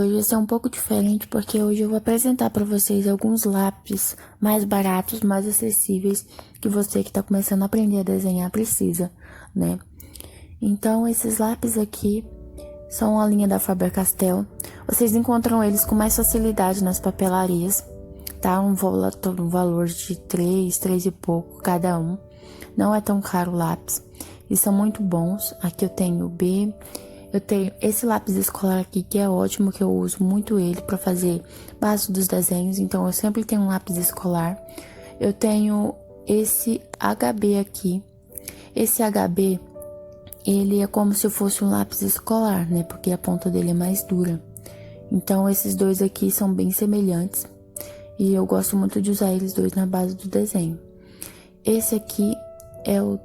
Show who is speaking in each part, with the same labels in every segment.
Speaker 1: Hoje vai ser um pouco diferente porque hoje eu vou apresentar para vocês alguns lápis mais baratos, mais acessíveis que você que está começando a aprender a desenhar precisa, né? Então, esses lápis aqui são a linha da Faber-Castell. Vocês encontram eles com mais facilidade nas papelarias, tá? Um valor de 3 e pouco cada um. Não é tão caro o lápis e são muito bons. Aqui eu tenho o B. Eu tenho esse lápis escolar aqui, que é ótimo, que eu uso muito ele para fazer base dos desenhos, então eu sempre tenho um lápis escolar. Eu tenho esse HB aqui. Esse HB, ele é como se fosse um lápis escolar, né? Porque a ponta dele é mais dura. Então, esses dois aqui são bem semelhantes e eu gosto muito de usar eles dois na base do desenho. Esse aqui é o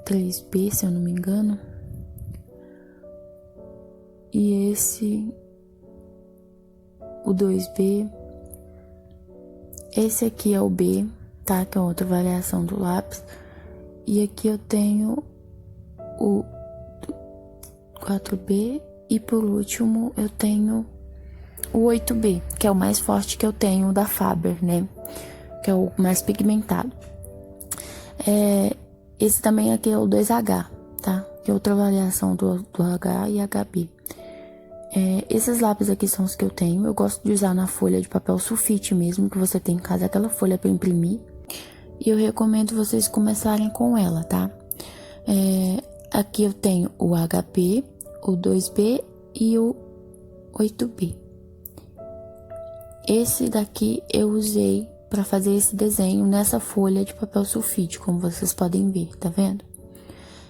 Speaker 1: 3B, se eu não me engano. E esse, o 2B, esse aqui é o B, tá? Que é outra variação do lápis. E aqui eu tenho o 4B e por último eu tenho o 8B, que é o mais forte que eu tenho da Faber, né? Que é o mais pigmentado. Esse também aqui é o 2H, tá? Que é outra variação do H e HB. Esses lápis aqui são os que eu tenho. Eu gosto de usar na folha de papel sulfite mesmo, que você tem em casa, aquela folha para imprimir. E eu recomendo vocês começarem com ela, tá? Aqui eu tenho o HP, o 2B e o 8B. Esse daqui eu usei para fazer esse desenho nessa folha de papel sulfite, como vocês podem ver, tá vendo?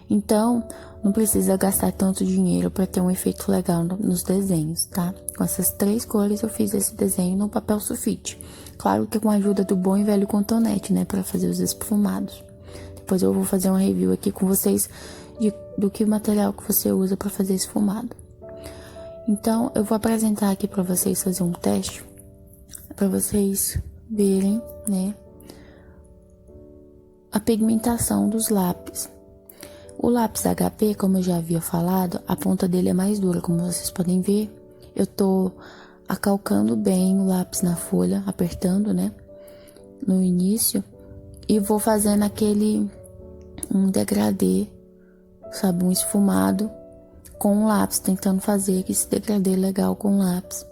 Speaker 1: Então, não precisa gastar tanto dinheiro para ter um efeito legal nos desenhos, tá? Com essas 3 cores eu fiz esse desenho no papel sulfite. Claro que com a ajuda do bom e velho cotonete, né? Para fazer os esfumados. Depois eu vou fazer uma review aqui com vocês do que material que você usa para fazer esfumado. Então, eu vou apresentar aqui para vocês fazer um teste. Para vocês verem, né? A pigmentação dos lápis. O lápis HP, como eu já havia falado, a ponta dele é mais dura, como vocês podem ver. Eu tô acalcando bem o lápis na folha, apertando, né, no início. E vou fazendo um degradê, sabe, um esfumado com o lápis, tentando fazer esse degradê legal com o lápis.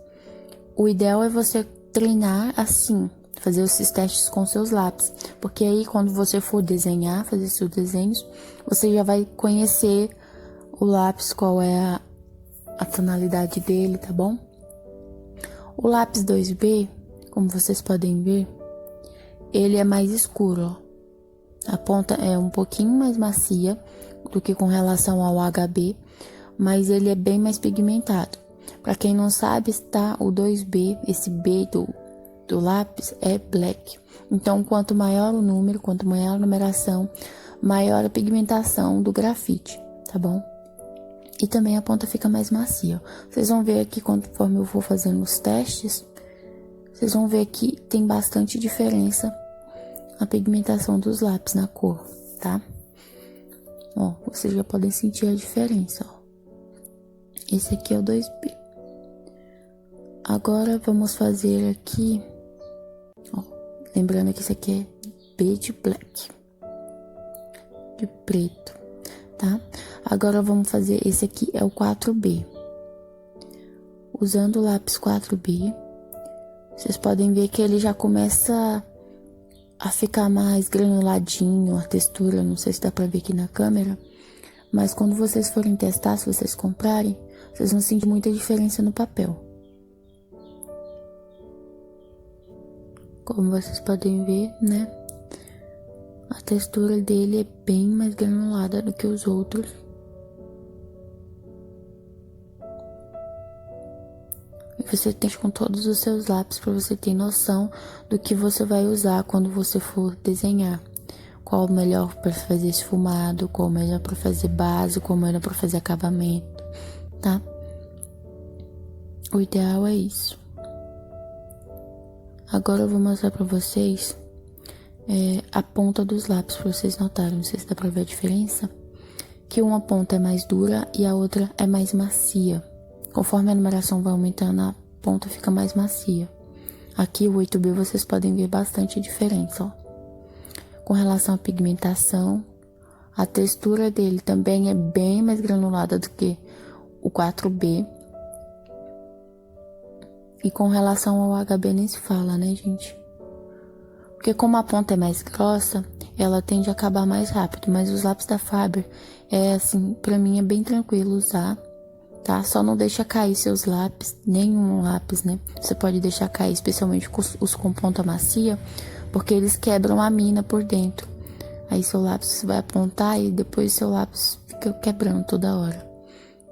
Speaker 1: O ideal é você treinar assim, fazer esses testes com seus lápis, porque aí quando você for desenhar, fazer seus desenhos, você já vai conhecer o lápis, qual é a tonalidade dele, tá bom? O lápis 2B, como vocês podem ver, ele é mais escuro, ó. A ponta é um pouquinho mais macia do que com relação ao HB, mas ele é bem mais pigmentado. Pra quem não sabe, está o 2B, esse B do lápis é black. Então, quanto maior o número, quanto maior a numeração, maior a pigmentação do grafite, tá bom? E também a ponta fica mais macia. Vocês vão ver aqui, conforme eu vou fazendo os testes, vocês vão ver que tem bastante diferença a pigmentação dos lápis na cor, tá? Ó, vocês já podem sentir a diferença, ó. Esse aqui é o 2B. Agora, vamos fazer aqui, ó, lembrando que isso aqui é B de black, de preto, tá? Agora, vamos fazer, esse aqui é o 4B. Usando o lápis 4B, vocês podem ver que ele já começa a ficar mais granuladinho, a textura, não sei se dá pra ver aqui na câmera, mas quando vocês forem testar, se vocês comprarem, vocês vão sentir muita diferença no papel. Como vocês podem ver, né? A textura dele é bem mais granulada do que os outros. E você teste com todos os seus lápis para você ter noção do que você vai usar quando você for desenhar. Qual o melhor para fazer esfumado, qual o melhor para fazer base, qual o melhor para fazer acabamento, tá? O ideal é isso. Agora eu vou mostrar pra vocês a ponta dos lápis, pra vocês notarem. Não sei se dá pra ver a diferença. Que uma ponta é mais dura e a outra é mais macia. Conforme a numeração vai aumentando, a ponta fica mais macia. Aqui o 8B vocês podem ver bastante diferença, ó. Com relação à pigmentação, a textura dele também é bem mais granulada do que o 4B. E com relação ao HB nem se fala, né, gente? Porque como a ponta é mais grossa, ela tende a acabar mais rápido. Mas os lápis da Faber, assim, pra mim é bem tranquilo usar, tá? Só não deixa cair seus lápis, nenhum lápis, né? Você pode deixar cair, especialmente os com ponta macia, porque eles quebram a mina por dentro. Aí seu lápis vai apontar e depois seu lápis fica quebrando toda hora.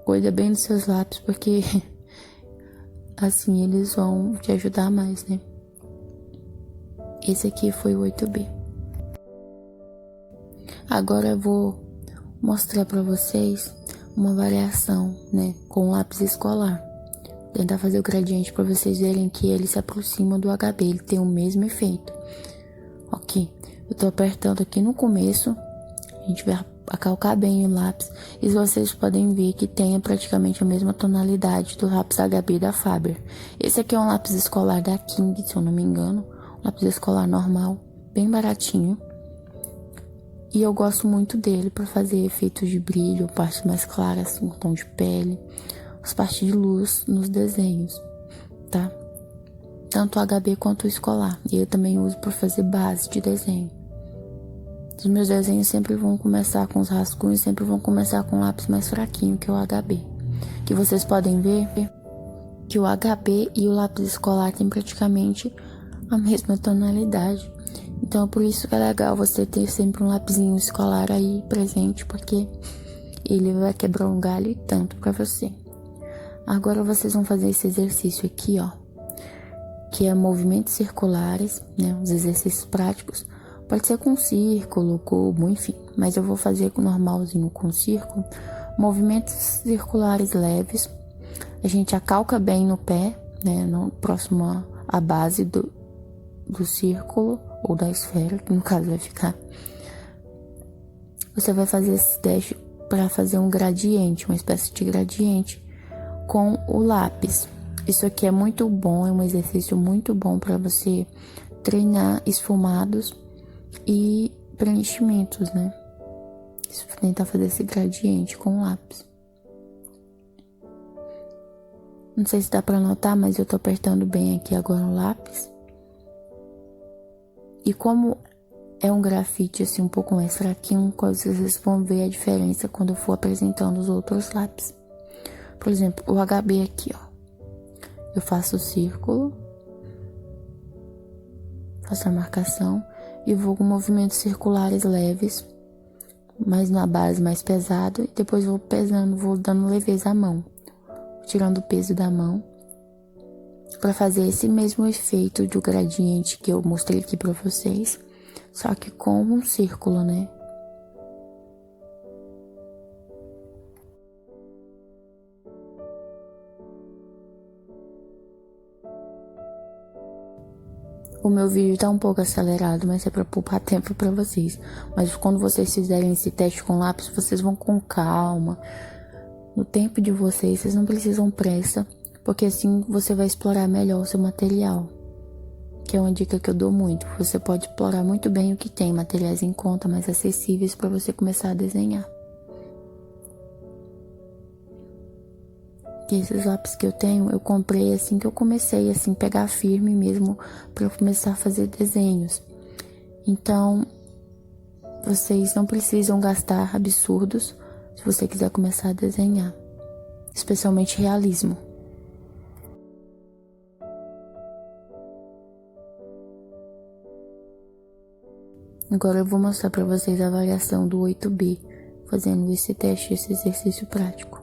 Speaker 1: Cuida bem dos seus lápis, porque assim eles vão te ajudar mais, né? Esse aqui foi o 8B. Agora eu vou mostrar pra vocês uma variação, né, com lápis escolar. Tentar fazer o gradiente pra vocês verem que ele se aproxima do HB, ele tem o mesmo efeito. Ok, eu tô apertando aqui no começo, a gente vai acalcar bem o lápis. E vocês podem ver que tem praticamente a mesma tonalidade do lápis HB da Faber. Esse aqui é um lápis escolar da King, se eu não me engano. Lápis escolar normal, bem baratinho. E eu gosto muito dele para fazer efeitos de brilho, parte mais clara, assim, um tom de pele, as partes de luz nos desenhos, tá? Tanto o HB quanto o escolar. E eu também uso para fazer base de desenho. Os meus desenhos sempre vão começar com os rascunhos, sempre vão começar com um lápis mais fraquinho que o HB. Que vocês podem ver que o HB e o lápis escolar têm praticamente a mesma tonalidade. Então, por isso que é legal você ter sempre um lapisinho escolar aí presente, porque ele vai quebrar um galho e tanto pra você. Agora vocês vão fazer esse exercício aqui, ó, que é movimentos circulares, né, os exercícios práticos. Pode ser com círculo, cubo, enfim, mas eu vou fazer com normalzinho com círculo. Movimentos circulares leves. A gente acalca bem no pé, né, no próximo à base do círculo ou da esfera, que no caso vai ficar. Você vai fazer esse teste para fazer um gradiente, uma espécie de gradiente com o lápis. Isso aqui é muito bom, é um exercício muito bom para você treinar esfumados e preenchimentos, né? Tentar fazer esse gradiente com o lápis. Não sei se dá para notar, mas eu tô apertando bem aqui agora o lápis. E como é um grafite assim um pouco mais fraquinho, vocês vão ver a diferença quando eu for apresentando os outros lápis. Por exemplo, o HB aqui, ó. Eu faço o círculo, faço a marcação e vou com movimentos circulares leves, mas na base mais pesado, e depois vou pesando, vou dando leveza à mão, tirando o peso da mão, para fazer esse mesmo efeito do gradiente que eu mostrei aqui para vocês, só que com um círculo, né? O meu vídeo tá um pouco acelerado, mas é para poupar tempo para vocês. Mas quando vocês fizerem esse teste com lápis, vocês vão com calma. No tempo de vocês não precisam pressa, porque assim você vai explorar melhor o seu material. Que é uma dica que eu dou muito. Você pode explorar muito bem o que tem, materiais em conta, mais acessíveis para você começar a desenhar. E esses lápis que eu tenho, eu comprei assim que eu comecei, assim, pegar firme mesmo para eu começar a fazer desenhos. Então, vocês não precisam gastar absurdos se você quiser começar a desenhar, especialmente realismo. Agora eu vou mostrar para vocês a variação do 8B, fazendo esse teste, esse exercício prático.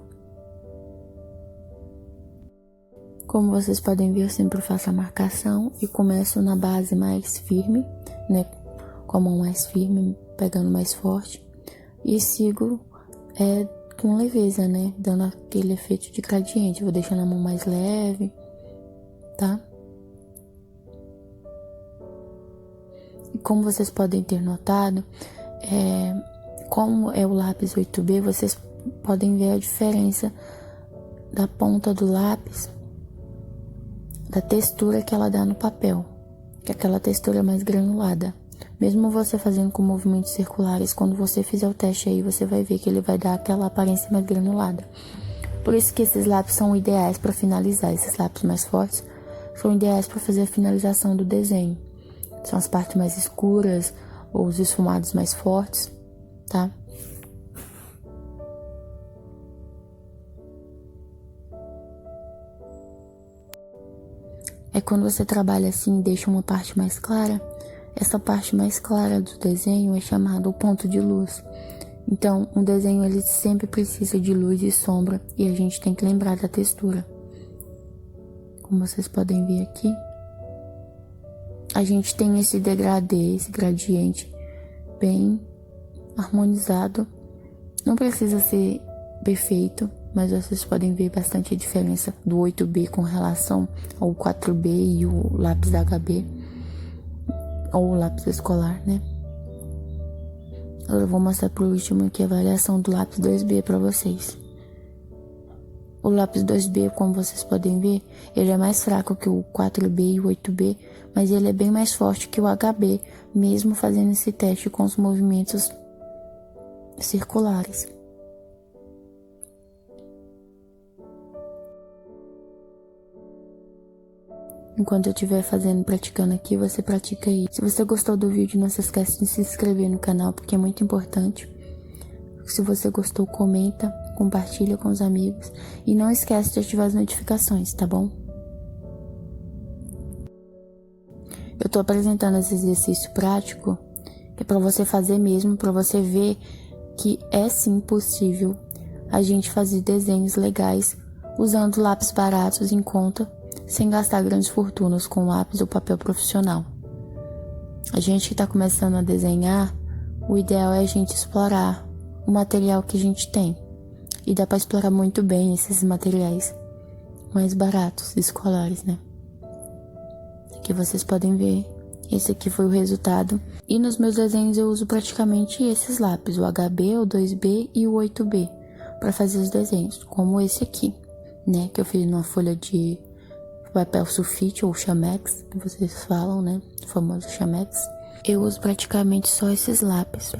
Speaker 1: Como vocês podem ver, eu sempre faço a marcação e começo na base mais firme, né, com a mão mais firme, pegando mais forte, e sigo com leveza, né, dando aquele efeito de gradiente. Vou deixando a mão mais leve, tá? E como vocês podem ter notado, como é o lápis 8B, vocês podem ver a diferença da ponta do lápis da textura que ela dá no papel, que é aquela textura mais granulada. Mesmo você fazendo com movimentos circulares, quando você fizer o teste aí, você vai ver que ele vai dar aquela aparência mais granulada. Por isso que esses lápis são ideais para finalizar. Esses lápis mais fortes são ideais para fazer a finalização do desenho. São as partes mais escuras ou os esfumados mais fortes, tá? É quando você trabalha assim e deixa uma parte mais clara, essa parte mais clara do desenho é chamada o ponto de luz. Então, um desenho ele sempre precisa de luz e sombra e a gente tem que lembrar da textura. Como vocês podem ver aqui, a gente tem esse degradê, esse gradiente bem harmonizado. Não precisa ser perfeito, mas vocês podem ver bastante a diferença do 8B com relação ao 4B e o lápis da HB, ou o lápis escolar, né? Agora eu vou mostrar por último aqui a variação do lápis 2B para vocês. O lápis 2B, como vocês podem ver, ele é mais fraco que o 4B e o 8B, mas ele é bem mais forte que o HB, mesmo fazendo esse teste com os movimentos circulares. Enquanto eu estiver praticando aqui, você pratica aí. Se você gostou do vídeo, não se esqueça de se inscrever no canal, porque é muito importante. Se você gostou, comenta, compartilha com os amigos. E não esquece de ativar as notificações, tá bom? Eu tô apresentando esse exercício prático, que é pra você fazer mesmo, pra você ver que é sim possível a gente fazer desenhos legais usando lápis baratos em conta, sem gastar grandes fortunas com lápis ou papel profissional. A gente que está começando a desenhar, o ideal é a gente explorar o material que a gente tem. E dá para explorar muito bem esses materiais mais baratos, escolares, né? Aqui vocês podem ver, esse aqui foi o resultado. E nos meus desenhos eu uso praticamente esses lápis, o HB, o 2B e o 8B, para fazer os desenhos, como esse aqui, né? Que eu fiz numa folha de papel sulfite ou chamex, que vocês falam, né? O famoso chamex. Eu uso praticamente só esses lápis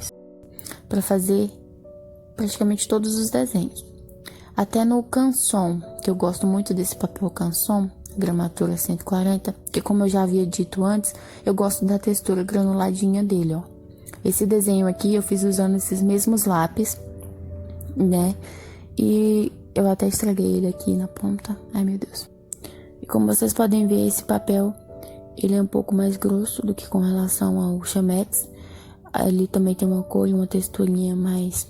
Speaker 1: para fazer praticamente todos os desenhos. Até no Canson, que eu gosto muito desse papel Canson, gramatura 140, que como eu já havia dito antes, eu gosto da textura granuladinha dele, ó. Esse desenho aqui eu fiz usando esses mesmos lápis, né? E eu até estraguei ele aqui na ponta. Ai, meu Deus. E como vocês podem ver, esse papel, ele é um pouco mais grosso do que com relação ao chamex. Ele também tem uma cor e uma texturinha mais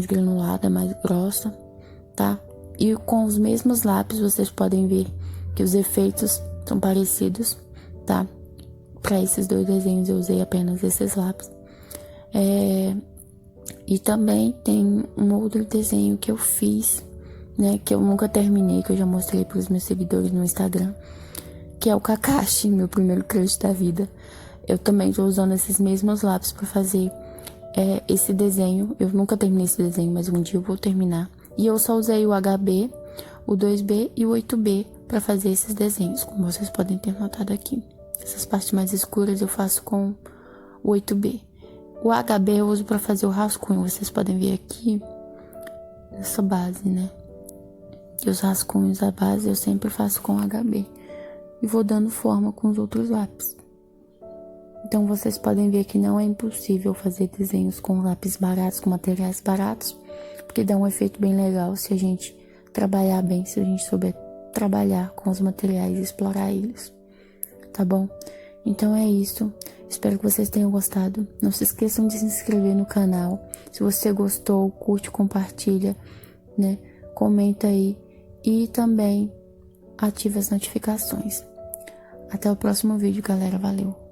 Speaker 1: granulada, mais grossa, tá? E com os mesmos lápis, vocês podem ver que os efeitos são parecidos, tá? Para esses dois desenhos eu usei apenas esses lápis. E também tem um outro desenho que eu fiz, né, que eu nunca terminei, que eu já mostrei para os meus seguidores no Instagram, que é o Kakashi, meu primeiro crush da vida. Eu também tô usando esses mesmos lápis para fazer esse desenho. Eu nunca terminei esse desenho, mas um dia eu vou terminar. E eu só usei o HB, o 2B e o 8B para fazer esses desenhos, como vocês podem ter notado aqui. Essas partes mais escuras eu faço com o 8B. O HB eu uso para fazer o rascunho, vocês podem ver aqui essa base, né? E os rascunhos da base eu sempre faço com HB. E vou dando forma com os outros lápis. Então vocês podem ver que não é impossível fazer desenhos com lápis baratos, com materiais baratos, porque dá um efeito bem legal se a gente trabalhar bem, se a gente souber trabalhar com os materiais e explorar eles, tá bom? Então é isso, espero que vocês tenham gostado. Não se esqueçam de se inscrever no canal. Se você gostou, curte, compartilha, né? Comenta aí e também ative as notificações. Até o próximo vídeo, galera. Valeu!